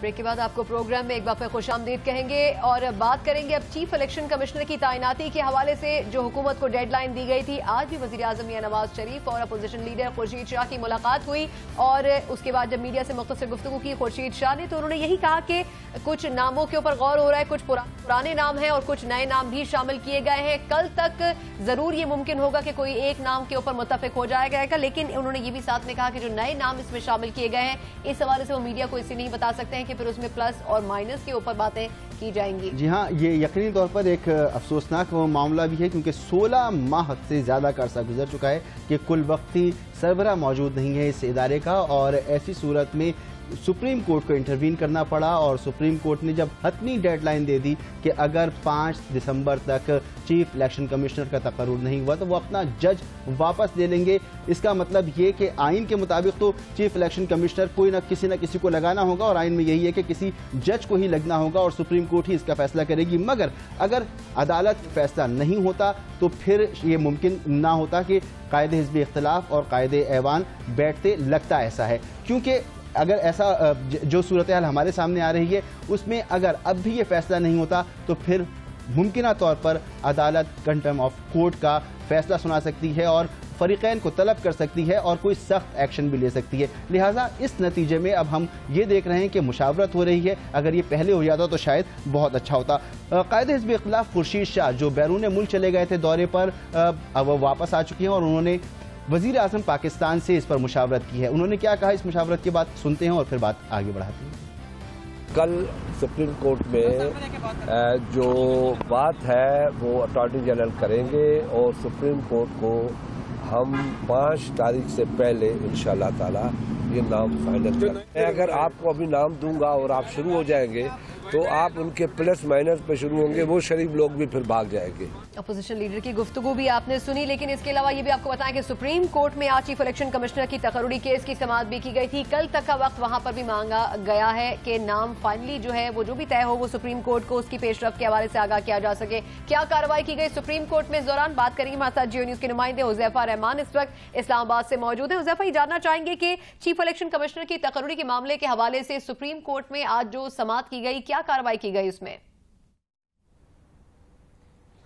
Break के बाद आपको प्रोग्राम में एक बार फिर खुशामदीद कहेंगे और बात करेंगे अब चीफ इलेक्शन कमिश्नर की तैनाती के हवाले से। जो हुकूमत को डेडलाइन दी गई थी, आज भी वजीर आजम मियां नवाज शरीफ और अपोजिशन लीडर खुर्शीद शाह की मुलाकात हुई और उसके बाद जब मीडिया से मुख्तसर गुफ्तगू की खुर्शीद शाह ने, तो उन्होंने यही कहा कि कुछ नामों के ऊपर गौर हो रहा है, कुछ पुराने नाम हैं और कुछ नए नाम भी शामिल किए गए हैं। कल तक जरूर ये मुमकिन होगा कि कोई एक नाम के ऊपर मुत्तफिक हो जाएगा, लेकिन उन्होंने ये भी साथ में कहा कि जो नए नाम इसमें शामिल किए गए हैं, इस हवाले से वो मीडिया को इसलिए नहीं बता सकते हैं कि फिर उसमें प्लस और माइनस के ऊपर बातें की जाएंगी। जी हाँ, ये यकीनी तौर पर एक अफसोसनाक मामला भी है क्योंकि 16 माह से ज़्यादा का अरसा गुजर चुका है कि कुल वक्ती सरबराह मौजूद नहीं है इस इदारे का, और ऐसी सूरत में सुप्रीम कोर्ट को इंटरवीन करना पड़ा और सुप्रीम कोर्ट ने जब हतमी डेडलाइन दे दी कि अगर 5 दिसंबर तक चीफ इलेक्शन कमिश्नर का तकर्रुर नहीं हुआ तो वो अपना जज वापस ले लेंगे। इसका मतलब ये कि आइन के मुताबिक तो चीफ इलेक्शन कमिश्नर कोई ना किसी को लगाना होगा और आइन में यही है कि किसी जज को ही लगना होगा और सुप्रीम कोर्ट ही इसका फैसला करेगी। मगर अगर अदालत फैसला नहीं होता तो फिर ये मुमकिन ना होता कि कायदे हिज़्ब इख्तिलाफ और कायदे ऐवान बैठते। लगता ऐसा है क्योंकि अगर ऐसा जो सूरत हाल हमारे सामने आ रही है उसमें अगर अब भी ये फैसला नहीं होता तो फिर मुमकिना तौर पर अदालत कंटेम्प्ट ऑफ कोर्ट का फैसला सुना सकती है और फरीकैन को तलब कर सकती है और कोई सख्त एक्शन भी ले सकती है। लिहाजा इस नतीजे में अब हम ये देख रहे हैं कि मुशावरत हो रही है। अगर ये पहले हो जाता तो शायद बहुत अच्छा होता। कायदे हिज़्ब इख्तिलाफ खुर्शीद शाह जो बैरून मुल्क चले गए थे दौरे पर, अब वो वापस आ चुके हैं और उन्होंने वजीर आज़म पाकिस्तान से इस पर मुशावरत की है। उन्होंने क्या कहा, इस मुशावरत की बात सुनते हैं और फिर बात आगे बढ़ाते हैं। कल सुप्रीम कोर्ट में जो बात है वो अटॉर्नी जनरल करेंगे और सुप्रीम कोर्ट को हम 5 तारीख से पहले इंशाअल्लाह ताला ये नाम फाइनल करेंगे। अगर आपको अभी नाम दूंगा और आप शुरू हो जाएंगे तो आप उनके प्लस माइनस पे शुरू होंगे, वो शरीफ लोग भी फिर भाग जाएंगे। अपोजिशन लीडर की गुफ्तगू भी आपने सुनी, लेकिन इसके अलावा ये भी आपको बताएं कि सुप्रीम कोर्ट में आज चीफ इलेक्शन कमिश्नर की तकर्रुरी केस की समाअत भी की गई थी। कल तक का वक्त वहां पर भी मांगा गया है कि नाम फाइनली जो है वो जो भी तय हो वो सुप्रीम कोर्ट को उसकी पेशरफ के हवाले से आगाह किया जा सके। क्या कार्रवाई की गई सुप्रीम कोर्ट में, इस दौरान बात करेंगे। हमारे साथ जियो न्यूज के नुमाइंदे हुज़ैफा रहमान इस वक्त इस्लामाबाद से मौजूद है। हुज़ैफा, ये जानना चाहेंगे कि चीफ इलेक्शन कमिश्नर की तकर्रुरी के मामले के हवाले से सुप्रीम कोर्ट में आज जो समाअत की गई, क्या कार्रवाई की गई उसमें?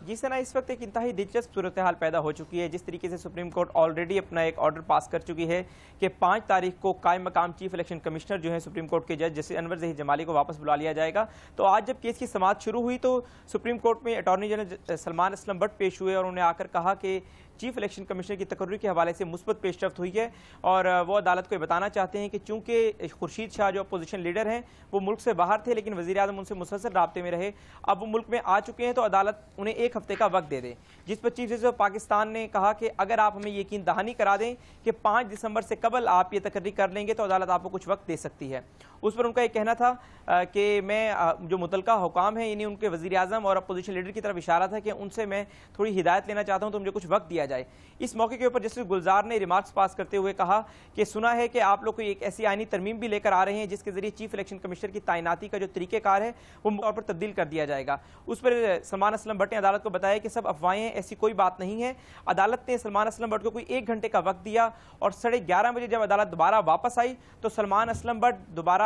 जी सना, इस वक्त एक इंतहाई दिलचस्प सूरत हाल पैदा हो चुकी है। जिस तरीके से सुप्रीम कोर्ट ऑलरेडी अपना एक ऑर्डर पास कर चुकी है कि 5 तारीख को कायम मकाम चीफ इलेक्शन कमिश्नर जो है सुप्रीम कोर्ट के जज जस्टिस अनवर ज़हीर जमाली को वापस बुला लिया जाएगा। तो आज जब केस की समाअत शुरू हुई तो सुप्रीम कोर्ट में अटॉर्नी जनरल सलमान असलम भट्ट पेश हुए और उन्होंने आकर कहा कि चीफ इलेक्शन कमिश्नर की तकर्रुरी के हवाले से मुस्बत पेशरफ्त हुई है और वो अदालत को बताना चाहते हैं कि चूंकि खुर्शीद शाह जो अपोजिशन लीडर हैं वो मुल्क से बाहर थे लेकिन वज़ीर आज़म उनसे मुसलसल राब्ते में रहे, अब वो मुल्क में आ चुके हैं तो अदालत उन्हें 1 हफ्ते का वक्त दे दे। जिस पर चीफ जस्टिस ऑफ पाकिस्तान ने कहा कि अगर आप हमें यकीन दहानी करा दें कि 5 दिसंबर से कबल आप ये तकर्री कर लेंगे तो अदालत आपको कुछ वक्त दे सकती है। उस पर उनका ये कहना था कि मैं जो मुतलका हुकाम है यानी उनके वज़ीर आज़म और अपोजिशन लीडर की तरफ इशारा था कि उनसे मैं थोड़ी हिदायत लेना चाहता हूँ तो मुझे कुछ वक्त दिया जाए। इस मौके के ऊपर जस्टिस गुलजार ने रिमार्क्स पास करते हुए कहा कि सुना है कि आप लोग कोई एक ऐसी आईनी तरमीम भी लेकर आ रहे हैं जिसके जरिए चीफ इलेक्शन कमिश्नर की तैनाती का जो तरीक़ेकार है वो तौर पर तब्दील कर दिया जाएगा। उस पर सलमान असलम भट्ट ने अदालत को बताया कि सब अफवाहें, ऐसी कोई बात नहीं है। अदालत ने सलमान असलम भट्ट को कोई 1 घंटे का वक्त दिया और 11:30 बजे जब अदालत दोबारा वापस आई तो सलमान असलम भट्ट दोबारा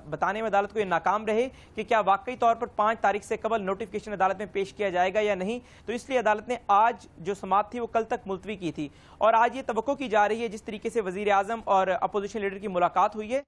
बताने में अदालत को ये नाकाम रहे कि क्या वाकई तौर पर 5 तारीख से कबल नोटिफिकेशन अदालत में पेश किया जाएगा या नहीं। तो इसलिए अदालत ने आज जो समाअत थी वो कल तक मुलतवी की थी और आज ये तवक्को की जा रही है जिस तरीके से वजीर आजम और अपोजिशन लीडर की मुलाकात हुई है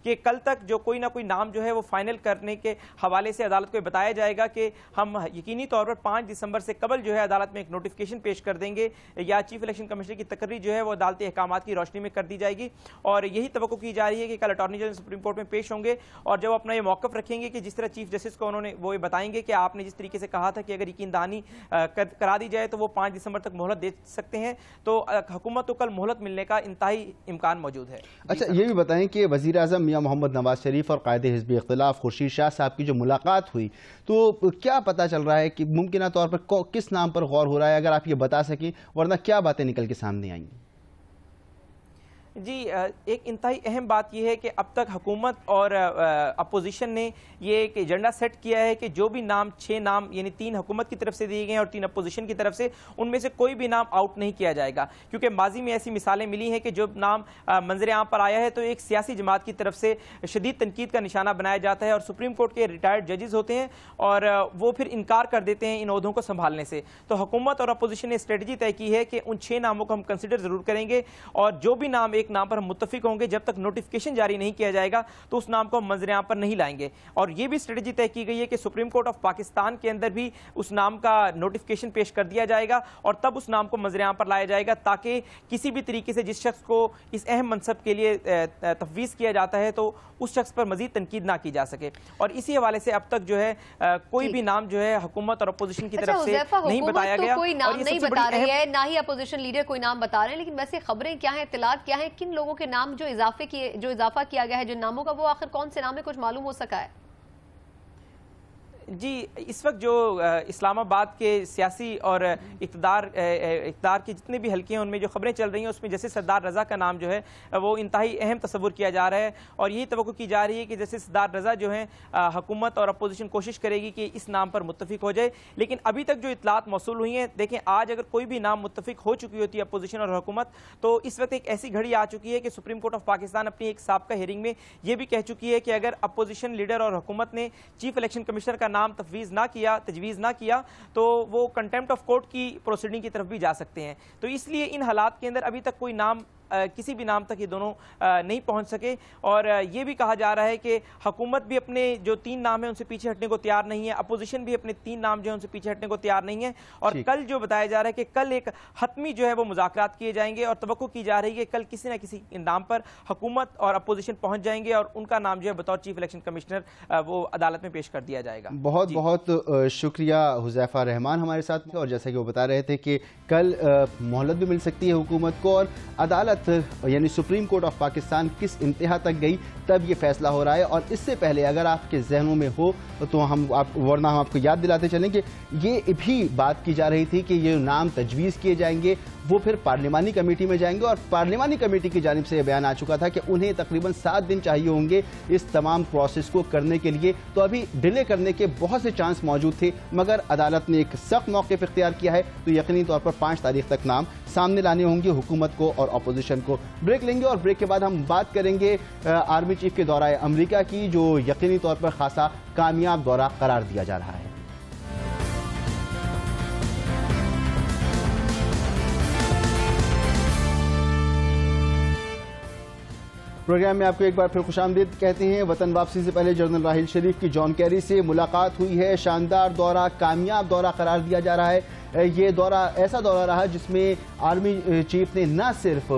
कि कल तक जो कोई ना कोई नाम जो है वो फाइनल करने के हवाले से अदालत को बताया जाएगा कि हम यकीनी तौर पर 5 दिसंबर से कबल जो है अदालत में एक नोटिफिकेशन पेश कर देंगे या चीफ इलेक्शन कमिश्नर की तकर्री जो है वो अदालती अहकामात की रोशनी में कर दी जाएगी। और यही तवक्को की जा रही है कि कल अटॉर्नी जनरल सुप्रीम कोर्ट में पेश होंगे और जब अपना ये मौक़िफ़ रखेंगे कि जिस तरह चीफ जस्टिस को उन्होंने वो बताएंगे कि आपने जिस तरीके से कहा था कि अगर यकीन दहानी करा दी जाए तो वो 5 दिसंबर तक मोहलत दे सकते हैं, तो हुकूमत को कल मोहलत मिलने का इंतहाई इम्कान मौजूद है। अच्छा, ये भी बताएं कि वज़ीर आज़म मियां मोहम्मद नवाज शरीफ और कायदे हिज़्ब इख्तिलाफ खुर्शीद शाह साहब की जो मुलाकात हुई तो क्या पता चल रहा है कि मुमकिन तौर पर किस नाम पर गौर हो रहा है, अगर आप ये बता सकें, वरना क्या बातें निकल के सामने आएंगी? جی ایک انتہائی اہم بات یہ ہے کہ اب تک حکومت اور اپوزیشن نے یہ ایک ایجنڈا سیٹ کیا ہے کہ جو بھی نام 6 نام یعنی 3 حکومت کی طرف سے دیے گئے ہیں اور 3 اپوزیشن کی طرف سے ان میں سے کوئی بھی نام آؤٹ نہیں کیا جائے گا، کیونکہ ماضی میں ایسی مثالیں ملی ہیں کہ جو نام منظر عام پر آیا ہے تو ایک سیاسی جماعت کی طرف سے شدید تنقید کا نشانہ بنایا جاتا ہے اور سپریم کورٹ کے ریٹائرڈ ججز ہوتے ہیں اور وہ پھر انکار کر دیتے ہیں ان عہدوں کو سنبھالنے سے۔ تو حکومت اور اپوزیشن نے اسٹریٹجی طے کی ہے کہ ان 6 ناموں کو ہم کنسیڈر ضرور کریں گے اور جو بھی نام ایک نام پر ہم متفق ہوں گے جب تک نوٹیفیکیشن جاری نہیں کیا جائے گا تو اس نام کو ہم منظر عام پر نہیں لائیں گے۔ اور یہ بھی اسٹریٹجی طے کی گئی ہے کہ سپریم کورٹ آف پاکستان کے اندر بھی اس نام کا نوٹیفیکیشن پیش کر دیا جائے گا اور تب اس نام کو منظر عام پر لایا جائے گا تاکہ کسی بھی طریقے سے جس شخص کو اس اہم منصب کے لیے تفویض کیا جاتا ہے تو اس شخص پر مزید تنقید نہ کی جا سکے۔ اور اسی حوالے سے اب تک جو ہے کوئی بھی نام جو ہے حکومت اور اپوزیشن کی طرف سے نہیں بتایا گیا، کوئی نام نہیں بتا رہی ہے، نہ ہی اپوزیشن لیڈر کوئی نام بتا رہے ہیں، لیکن ویسے خبریں کیا ہیں، اطلاعات کیا ہیں، کن لوگوں کے نام جو اضافہ کیا گیا ہے جن ناموں کا، وہ آخر کون سے نام ہے، کچھ معلوم ہو سکا ہے؟ جی اس وقت جو اسلام آباد کے سیاسی اور اقتدار کے جتنے بھی حلقے ہیں ان میں جو خبریں چل رہی ہیں اس میں جیسے سردار رضا کا نام جو ہے وہ انتہائی اہم تصور کیا جا رہا ہے اور یہی توقع کی جا رہی ہے کہ جیسے سردار رضا جو ہیں حکومت اور اپوزیشن کوشش کرے گی کہ اس نام پر متفق ہو جائے، لیکن ابھی تک جو اطلاعات موصول ہوئی ہیں، دیکھیں آج اگر کوئی بھی نام متفق ہو چکی ہوتی ہے اپوزیشن اور حکومت تو اس وقت ایک ایسی گھڑی آ چکی ہے کہ سپریم کورٹ آف پاکستان اپنی ایک سابقہ ہیئرنگ میں یہ بھی کہہ چکی ہے کہ اگر اپوزیشن لیڈر اور حکومت نے چیف الیکشن کمشنر کا نام تجویز نہ کیا تو وہ کنٹیمپٹ آف کورٹ کی پروسیڈنگ کی طرف بھی جا سکتے ہیں۔ تو اس لیے ان حالات کے اندر ابھی تک کوئی نام کسی بھی نام تک یہ دونوں نہیں پہنچ سکے اور یہ بھی کہا جا رہا ہے کہ حکومت بھی اپنے جو 3 نام ہیں ان سے پیچھے ہٹنے کو تیار نہیں ہے، اپوزیشن بھی اپنے 3 نام جو ہیں ان سے پیچھے ہٹنے کو تیار نہیں ہے اور کل جو بتایا جا رہا ہے کہ کل ایک حتمی جو ہے وہ مذاکرات کیے جائیں گے اور توقع کی جا رہی ہے کہ کل کسی نہ کسی نام پر حکومت اور اپوزیشن پہنچ جائیں گے اور ان کا نام جو ہے بطور چیف الیکشن کمشنر وہ عدالت میں پیش کر دیا جائے گا۔ بہت بہت شکریہ حذیفہ رحمان ہمارے ساتھ تھے اور جیسا کہ وہ بتا رہے تھے کہ کل مہلت بھی مل سکتی ہے حکومت کو اور عدالت یعنی سپریم کورٹ آف پاکستان کس انتہا تک گئی تب یہ فیصلہ ہو رہا ہے۔ اور اس سے پہلے اگر آپ کے ذہنوں میں ہو تو ورنہ ہم آپ کو یاد دلاتے چلیں کہ یہ بھی بات کی جا رہی تھی کہ یہ نام تجویز کیے جائیں گے، وہ پھر پارلیمانی کمیٹی میں جائیں گے اور پارلیمانی کمیٹی کی جانب سے یہ بیان آ چکا تھا کہ انہیں تقریباً 7 دن چاہیے ہوں گے اس تمام پروسیس کو کرنے کے لیے، تو ابھی ڈیلے کرنے کے بہت سے چانس موجود تھے مگر عدالت نے ایک سخت موقف اختیار کیا ہے تو یقینی طور پر 5 تاریخ تک نام سامنے لانے ہوں گے حکومت کو اور اپوزیشن کو۔ بریک لیں گے اور بریک کے بعد ہم بات کریں گے آرمی چیف کے دورہ امریکہ کی جو یقینی طور پر خاصا کامیاب دورہ قرار دیا جا رہا ہے۔ پروگرام میں آپ کو ایک بار پھر خوش آمدید کہتے ہیں۔ وطن واپسی سے پہلے جنرل راحیل شریف کی جان کیری سے ملاقات ہوئی ہے، شاندار دورہ، کامیاب دورہ قرار دیا جا رہا ہے۔ یہ دورہ ایسا دورہ رہا جس میں آرمی چیف نے نہ صرف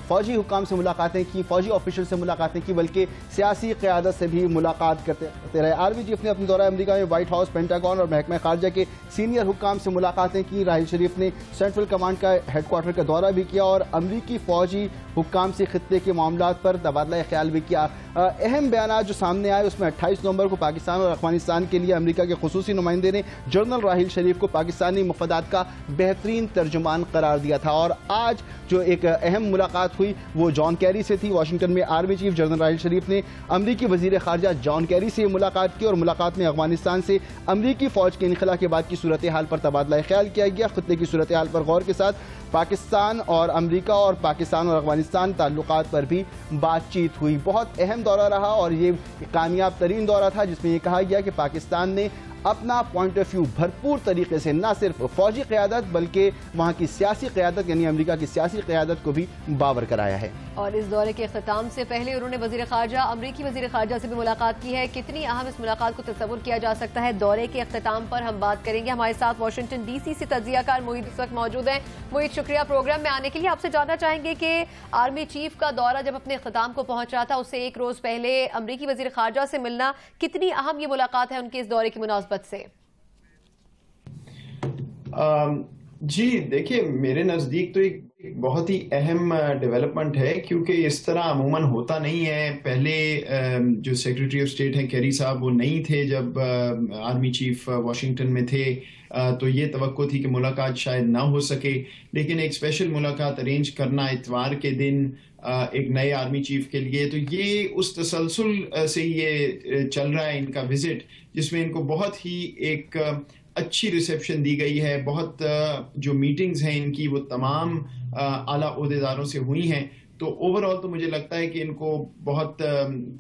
فوجی حکام سے ملاقاتیں کی، فوجی آفیشل سے ملاقاتیں کی، بلکہ سیاسی قیادت سے بھی ملاقات کرتے رہے۔ آرمی چیف نے اپنے دورہ امریکہ میں وائٹ ہاؤس، پینٹاگون اور محکمہ خارجہ کے سینئر حکام سے ملاقاتیں کی۔ راحیل شریف نے سینٹرل کمانڈ کا ہیڈ کوارٹر کا دورہ بھی کیا اور امریکی فوجی حکام سے خطے کے معاملات پر تبادلہ خیال بھی کیا۔ اہم بیانات جو سامنے آئے اس میں 28 نومبر کو پاکستان اور افغانستان کے لیے امریکہ کے خصوصی نمائندے نے جنرل راحیل شریف کو پاکستانی مفادات کا بہترین ترجمان قرار دیا تھا اور آج جو ایک اہم ملاقات ہوئی وہ جان کیری سے تھی۔ واشنگٹن میں army chief general Raheel Sharif نے امریکی وزیر خارجہ جان کیری سے ملاقات کی اور ملاقات میں افغانستان سے امریکی فوج کے انخلا کے بعد کی صورتحال پر تبادلہ خیال کیا گیا۔ خطے کی صورتحال پر غور کے ساتھ پاکستان اور امریکہ اور پاکستان اور افغانستان تعلقات پر بھی بات چیت ہوئی۔ بہت اہم دورہ رہا اور یہ کامیاب ترین دورہ تھا جس میں یہ کہا گیا کہ پاکستان نے اپنا پوائنٹ آف ویو بھرپور طریقے سے نہ صرف فوجی قیادت بلکہ وہاں کی سیاسی قیادت یعنی امریکہ کی سیاسی قیادت کو بھی باور کرایا ہے۔ اور اس دورے کے اختتام سے پہلے انہوں نے امریکی وزیر خارجہ سے بھی ملاقات کی ہے۔ کتنی اہم اس ملاقات کو تصور کیا جا سکتا ہے، دورے کے اختتام پر ہم بات کریں گے۔ ہمارے ساتھ واشنگٹن ڈی سی سے تجزیہ کار محیط اس وقت موجود ہیں۔ محیط شکریہ پروگرام میں آنے کے لیے۔ آپ سے جاننا چاہیں گے کہ آرمی چیف کا دورہ جب اپنے اختتام کو پہنچ رہا تھا اس سے 1 روز پہلے امریکی وزیر خارجہ سے ملنا، کتنی اہم یہ ملاقات ہے ان کے اس دورے کی مناسبت سے؟ جی دیکھیے میرے نزدیک تو ایک बहुत ही अहम डेवलपमेंट है, क्योंकि इस तरह अमूमन होता नहीं है। पहले जो सेक्रेटरी ऑफ स्टेट हैं कैरी साहब, वो नहीं थे जब आर्मी चीफ वाशिंगटन में थे, तो ये तवक्को थी कि मुलाकात शायद ना हो सके, लेकिन एक स्पेशल मुलाकात अरेंज करना इतवार के दिन एक नए आर्मी चीफ के लिए, तो ये उस तसलसल से ये चल रहा है इनका विजिट, जिसमें इनको बहुत ही एक अच्छी रिसेप्शन दी गई है। बहुत जो मीटिंग्स हैं इनकी वो तमाम आला ओहदेदारों से हुई हैं। तो ओवरऑल तो मुझे लगता है कि इनको बहुत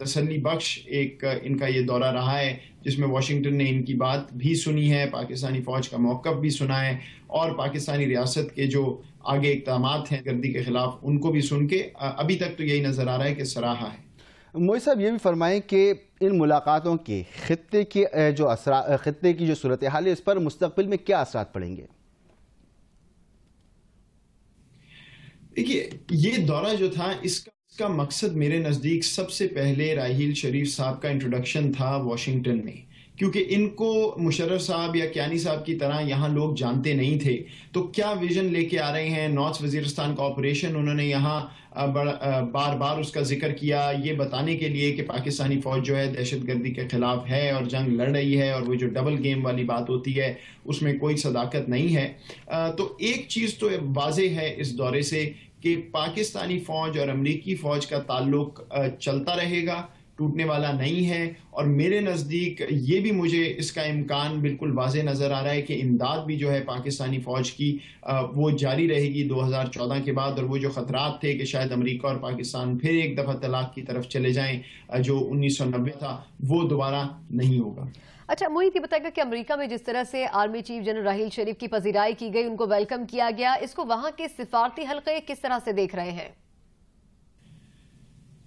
तसल्ली बख्श एक इनका ये दौरा रहा है, जिसमें वाशिंगटन ने इनकी बात भी सुनी है, पाकिस्तानी फौज का मौक़िफ़ भी सुना है, और पाकिस्तानी रियासत के जो आगे इक़दामात हैं गर्दी के खिलाफ उनको भी सुन के अभी तक तो यही नज़र आ रहा है कि सराहा है। मोई साहब ये भी फरमाएं कि इन मुलाकातों के खित्ते की जो सूरत हाल है, इस पर मुस्तक़बिल में क्या असरात पड़ेंगे? देखिए, ये दौरा जो था इसका मकसद मेरे नज़दीक सबसे पहले राहील शरीफ साहब का इंट्रोडक्शन था वाशिंगटन में, क्योंकि इनको मुशर्रफ साहब या कियानी साहब की तरह यहाँ लोग जानते नहीं थे। तो क्या विजन लेके आ रहे हैं, नॉर्थ वजीरिस्तान का ऑपरेशन उन्होंने यहाँ बार बार उसका जिक्र किया, ये बताने के लिए कि पाकिस्तानी फ़ौज जो है दहशतगर्दी के ख़िलाफ़ है और जंग लड़ रही है, और वो जो डबल गेम वाली बात होती है उसमें कोई सदाकत नहीं है। तो एक चीज़ तो वाज़ेह है इस दौरे से कि पाकिस्तानी फ़ौज और अमरीकी फ़ौज का ताल्लुक चलता रहेगा, टूटने वाला नहीं है। और मेरे नज़दीक ये भी मुझे इसका इम्कान बिल्कुल वाज़ेह नज़र आ रहा है कि इमदाद भी जो है पाकिस्तानी फ़ौज की वो जारी रहेगी 2014 के बाद, और वो जो ख़तरात थे कि शायद अमेरिका और पाकिस्तान फिर एक दफ़ा तलाक़ की तरफ चले जाएं जो 1990 था, वो दोबारा नहीं होगा। अच्छा मोहित, ये बताएगा कि अमेरिका में जिस तरह से आर्मी चीफ जनरल राहील शरीफ की पजीराई की गई, उनको वेलकम किया गया, इसको वहां के सिफारती हल्के किस तरह से देख रहे हैं?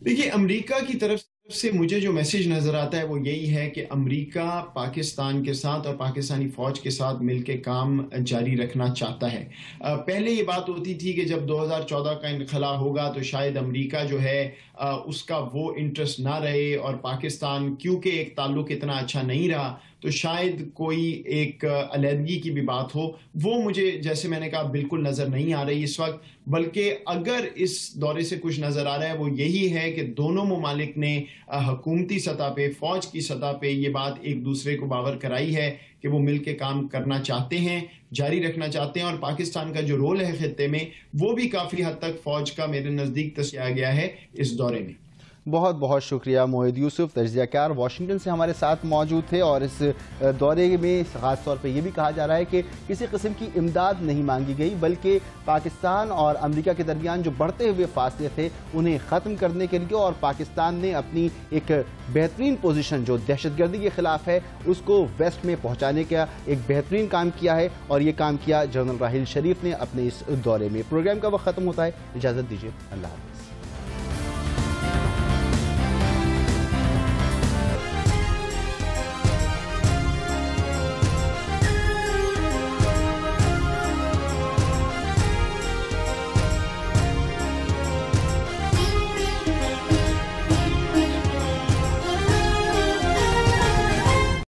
देखिए, अमेरिका की तरफ से मुझे जो मैसेज नजर आता है वो यही है कि अमेरिका पाकिस्तान के साथ और पाकिस्तानी फौज के साथ मिलकर काम जारी रखना चाहता है। पहले ये बात होती थी कि जब 2014 का इनखला होगा तो शायद अमेरिका जो है उसका वो इंटरेस्ट ना रहे, और पाकिस्तान क्योंकि एक ताल्लुक इतना अच्छा नहीं रहा तो शायद कोई एक अलहदगी की भी बात हो। वो मुझे, जैसे मैंने कहा, बिल्कुल नज़र नहीं आ रही इस वक्त, बल्कि अगर इस दौरे से कुछ नज़र आ रहा है वो यही है कि दोनों ममालिक ने हुकूमती सतह पे, फौज की सतह पे ये बात एक दूसरे को बावर कराई है कि वो मिल के काम करना चाहते हैं, जारी रखना चाहते हैं। और पाकिस्तान का जो रोल है खित्ते में वो भी काफ़ी हद तक फौज का मेरे नज़दीक तस्या गया है इस दौरे में। बहुत बहुत शुक्रिया मोहित यूसुफ, तजज़ियाकार वाशिंगटन से हमारे साथ मौजूद थे। और इस दौरे में ख़ास तौर पे ये भी कहा जा रहा है कि किसी किस्म की इमदाद नहीं मांगी गई, बल्कि पाकिस्तान और अमेरिका के दरमियान जो बढ़ते हुए फासले थे उन्हें ख़त्म करने के लिए, और पाकिस्तान ने अपनी एक बेहतरीन पोजीशन जो दहशतगर्दी के ख़िलाफ़ है उसको वेस्ट में पहुँचाने का एक बेहतरीन काम किया है, और ये काम किया जनरल राहील शरीफ ने अपने इस दौरे में। प्रोग्राम का वक्त ख़त्म होता है, इजाज़त दीजिए, अल्लाह हाफ़िज़।